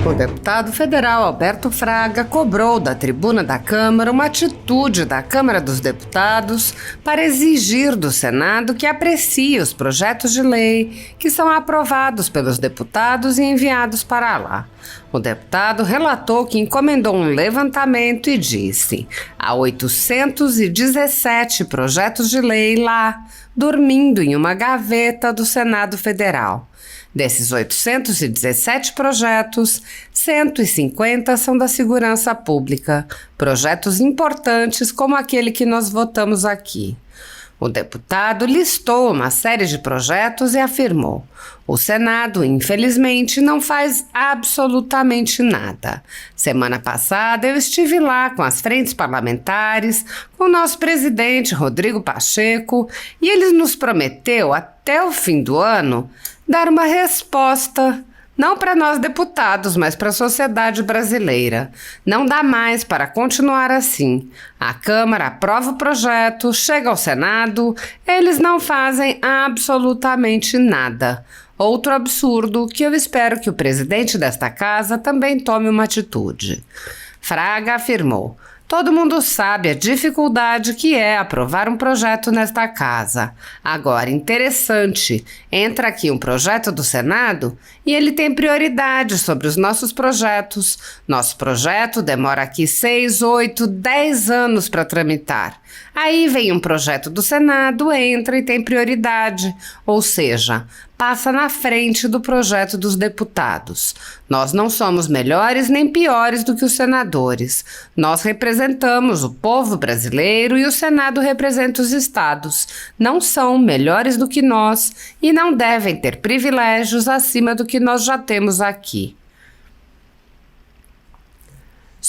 O deputado federal Alberto Fraga cobrou da tribuna da Câmara uma atitude da Câmara dos Deputados para exigir do Senado que aprecie os projetos de lei que são aprovados pelos deputados e enviados para lá. O deputado relatou que encomendou um levantamento e disse: há 817 projetos de lei lá, dormindo em uma gaveta do Senado Federal. Desses 817 projetos, 150 são da segurança pública, projetos importantes como aquele que nós votamos aqui. O deputado listou uma série de projetos e afirmou: o Senado, infelizmente, não faz absolutamente nada. Semana passada eu estive lá com as frentes parlamentares, com o nosso presidente Rodrigo Pacheco, e ele nos prometeu, até o fim do ano, dar uma resposta, não para nós deputados, mas para a sociedade brasileira. Não dá mais para continuar assim. A Câmara aprova o projeto, chega ao Senado, eles não fazem absolutamente nada. Outro absurdo que eu espero que o presidente desta casa também tome uma atitude. Fraga afirmou: todo mundo sabe a dificuldade que é aprovar um projeto nesta casa. Agora, interessante, entra aqui um projeto do Senado e ele tem prioridade sobre os nossos projetos. Nosso projeto demora aqui 6, 8, 10 anos para tramitar. Aí vem um projeto do Senado, entra e tem prioridade, ou seja, passa na frente do projeto dos deputados. Nós não somos melhores nem piores do que os senadores. Nós representamos o povo brasileiro e o Senado representa os estados. Não são melhores do que nós e não devem ter privilégios acima do que nós já temos aqui.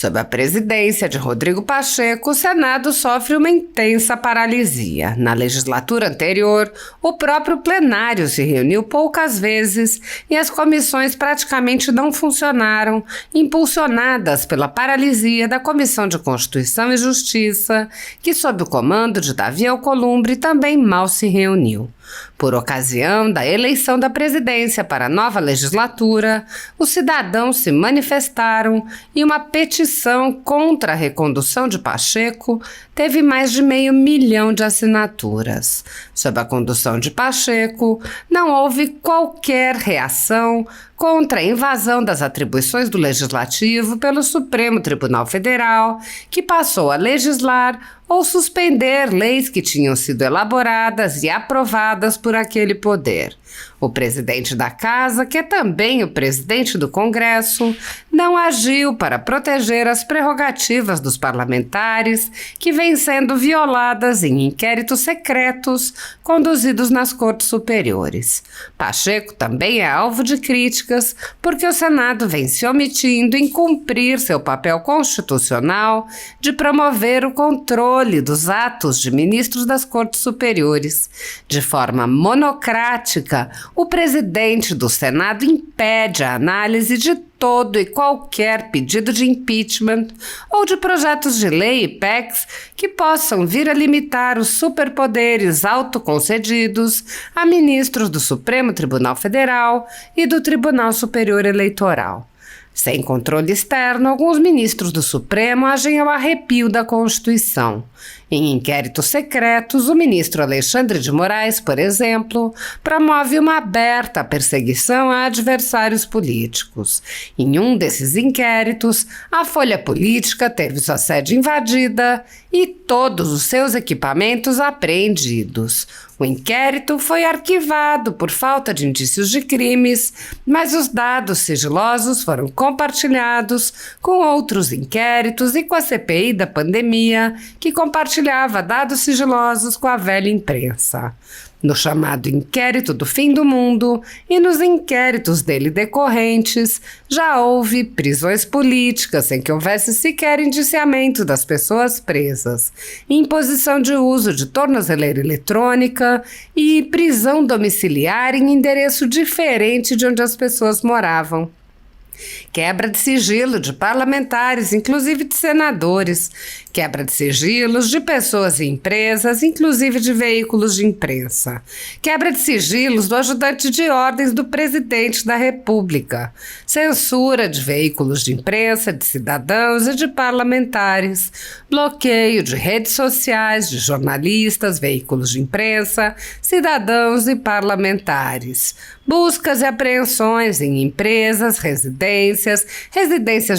Sob a presidência de Rodrigo Pacheco, o Senado sofre uma intensa paralisia. Na legislatura anterior, o próprio plenário se reuniu poucas vezes e as comissões praticamente não funcionaram, impulsionadas pela paralisia da Comissão de Constituição e Justiça, que, sob o comando de Davi Alcolumbre, também mal se reuniu. Por ocasião da eleição da presidência para a nova legislatura, os cidadãos se manifestaram e uma petição contra a recondução de Pacheco teve mais de 500 mil de assinaturas. Sob a condução de Pacheco, não houve qualquer reação contra a invasão das atribuições do Legislativo pelo Supremo Tribunal Federal, que passou a legislar ou suspender leis que tinham sido elaboradas e aprovadas por aquele poder. O presidente da Casa, que é também o presidente do Congresso, não agiu para proteger as prerrogativas dos parlamentares, que vêm sendo violadas em inquéritos secretos conduzidos nas cortes superiores. Pacheco também é alvo de críticas porque o Senado vem se omitindo em cumprir seu papel constitucional de promover o controle dos atos de ministros das cortes superiores. De forma monocrática, o presidente do Senado impede a análise de todo e qualquer pedido de impeachment ou de projetos de lei e PECs que possam vir a limitar os superpoderes autoconcedidos a ministros do Supremo Tribunal Federal e do Tribunal Superior Eleitoral. Sem controle externo, alguns ministros do Supremo agem ao arrepio da Constituição. Em inquéritos secretos, o ministro Alexandre de Moraes, por exemplo, promove uma aberta perseguição a adversários políticos. Em um desses inquéritos, a Folha Política teve sua sede invadida e todos os seus equipamentos apreendidos. O inquérito foi arquivado por falta de indícios de crimes, mas os dados sigilosos foram compartilhados com outros inquéritos e com a CPI da pandemia, que compartilhava dados sigilosos com a velha imprensa. No chamado Inquérito do Fim do Mundo e nos inquéritos dele decorrentes, já houve prisões políticas sem que houvesse sequer indiciamento das pessoas presas, imposição de uso de tornozeleira eletrônica e prisão domiciliar em endereço diferente de onde as pessoas moravam. Quebra de sigilo de parlamentares, inclusive de senadores, quebra de sigilos de pessoas e empresas, inclusive de veículos de imprensa, quebra de sigilos do ajudante de ordens do presidente da República, censura de veículos de imprensa, de cidadãos e de parlamentares, bloqueio de redes sociais, de jornalistas, veículos de imprensa, cidadãos e parlamentares, buscas e apreensões em empresas, residências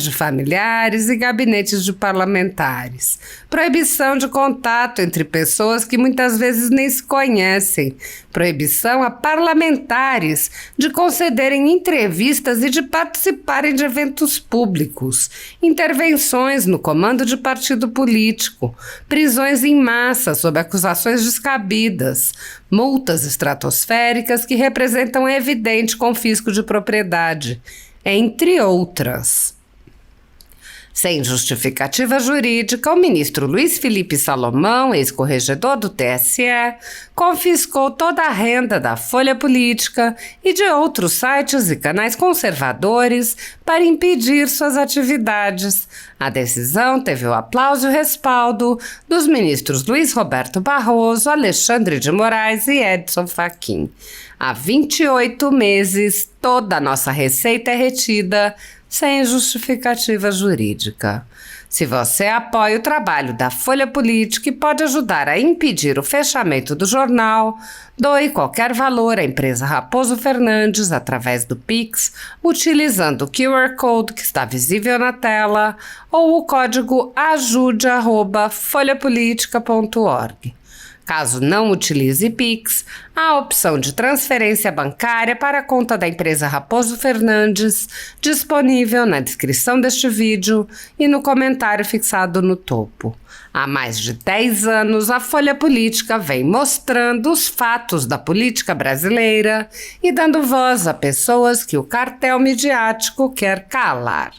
de familiares e gabinetes de parlamentares, proibição de contato entre pessoas que muitas vezes nem se conhecem, proibição a parlamentares de concederem entrevistas e de participarem de eventos públicos, intervenções no comando de partido político, prisões em massa sob acusações descabidas, multas estratosféricas que representam evidente confisco de propriedade, entre outras. Sem justificativa jurídica, o ministro Luiz Felipe Salomão, ex-corregedor do TSE, confiscou toda a renda da Folha Política e de outros sites e canais conservadores para impedir suas atividades. A decisão teve o aplauso e o respaldo dos ministros Luiz Roberto Barroso, Alexandre de Moraes e Edson Fachin. Há 28 meses, toda a nossa receita é retida sem justificativa jurídica. Se você apoia o trabalho da Folha Política e pode ajudar a impedir o fechamento do jornal, doe qualquer valor à empresa Raposo Fernandes através do Pix, utilizando o QR Code que está visível na tela ou o código ajude@folhapolitica.org. Caso não utilize Pix, há a opção de transferência bancária para a conta da empresa Raposo Fernandes, disponível na descrição deste vídeo e no comentário fixado no topo. Há mais de 10 anos, a Folha Política vem mostrando os fatos da política brasileira e dando voz a pessoas que o cartel midiático quer calar.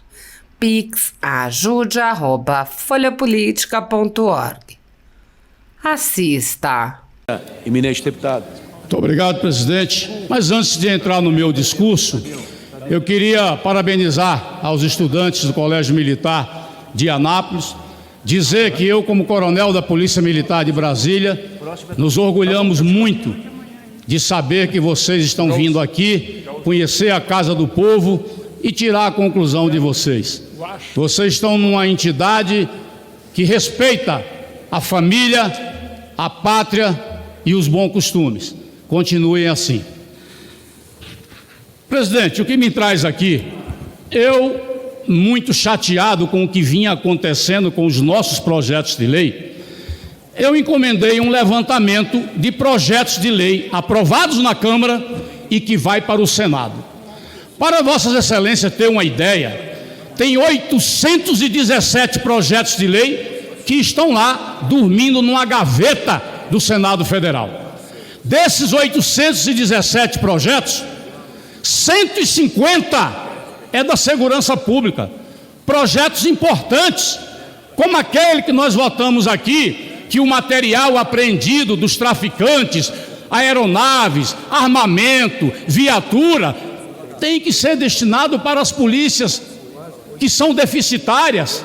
Pix ajude@folhapolitica.org. Assista. Eminente deputado. Muito obrigado, presidente. Mas antes de entrar no meu discurso, eu queria parabenizar aos estudantes do Colégio Militar de Anápolis, dizer que eu, como coronel da Polícia Militar de Brasília, nos orgulhamos muito de saber que vocês estão vindo aqui conhecer a Casa do Povo e tirar a conclusão de vocês. Vocês estão numa entidade que respeita a família, a pátria e os bons costumes. Continuem assim. Presidente, o que me traz aqui, eu, muito chateado com o que vinha acontecendo com os nossos projetos de lei, eu encomendei um levantamento de projetos de lei aprovados na Câmara e que vai para o Senado. Para Vossas Excelências ter uma ideia, tem 817 projetos de lei que estão lá dormindo numa gaveta do Senado Federal. Desses 817 projetos, 150 é da segurança pública, projetos importantes, como aquele que nós votamos aqui, que o material apreendido dos traficantes, aeronaves, armamento, viatura, tem que ser destinado para as polícias que são deficitárias.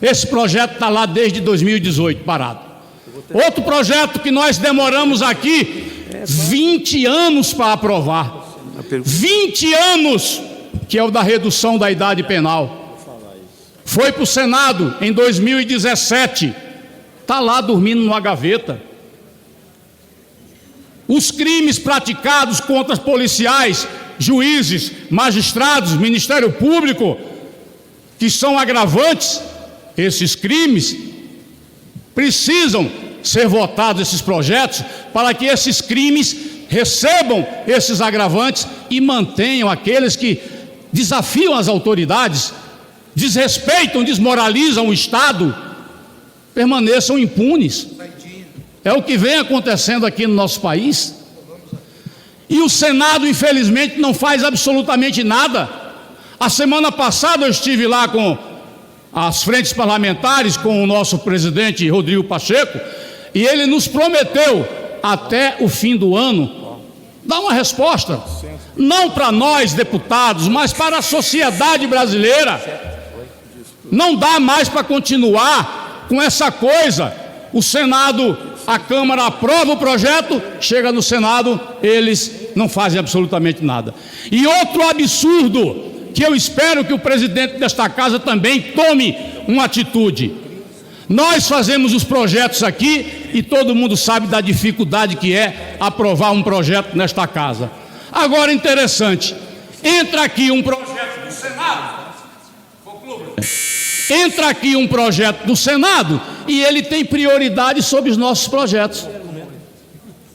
Esse projeto está lá desde 2018, parado. Outro projeto que nós demoramos aqui 20 anos para aprovar. 20 anos, que é o da redução da idade penal. Foi para o Senado em 2017. Está lá dormindo numa gaveta. Os crimes praticados contra policiais, juízes, magistrados, Ministério Público, que são agravantes, esses crimes precisam ser votados, esses projetos, para que esses crimes recebam esses agravantes e mantenham aqueles que desafiam as autoridades, desrespeitam, desmoralizam o Estado, permaneçam impunes. É o que vem acontecendo aqui no nosso país. E o Senado, infelizmente, não faz absolutamente nada. A semana passada eu estive lá com as frentes parlamentares, com o nosso presidente Rodrigo Pacheco, e ele nos prometeu, até o fim do ano, dar uma resposta, não para nós deputados, mas para a sociedade brasileira. Não dá mais para continuar com essa coisa. O Senado, a Câmara aprova o projeto, chega no Senado, eles não fazem absolutamente nada. E outro absurdo, que eu espero que o presidente desta casa também tome uma atitude. Nós fazemos os projetos aqui e todo mundo sabe da dificuldade que é aprovar um projeto nesta casa. Agora, interessante, entra aqui um projeto do Senado, entra aqui um projeto do Senado e ele tem prioridade sobre os nossos projetos.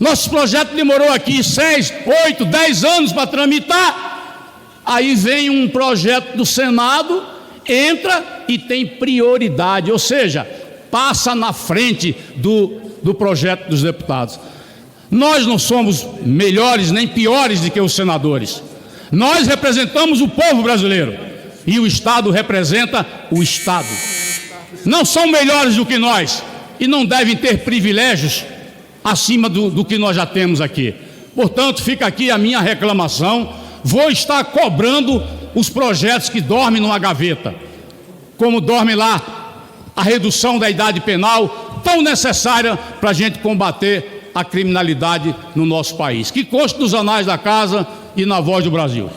Nosso projeto demorou aqui 6, 8, 10 anos para tramitar. Aí vem um projeto do Senado, entra e tem prioridade, ou seja, passa na frente do projeto dos deputados. Nós não somos melhores nem piores do que os senadores. Nós representamos o povo brasileiro e o Estado representa o Estado. Não são melhores do que nós e não devem ter privilégios acima do que nós já temos aqui. Portanto, fica aqui a minha reclamação. Vou estar cobrando os projetos que dormem numa gaveta, como dorme lá a redução da idade penal, tão necessária para a gente combater a criminalidade no nosso país. Que conste nos anais da casa e na Voz do Brasil.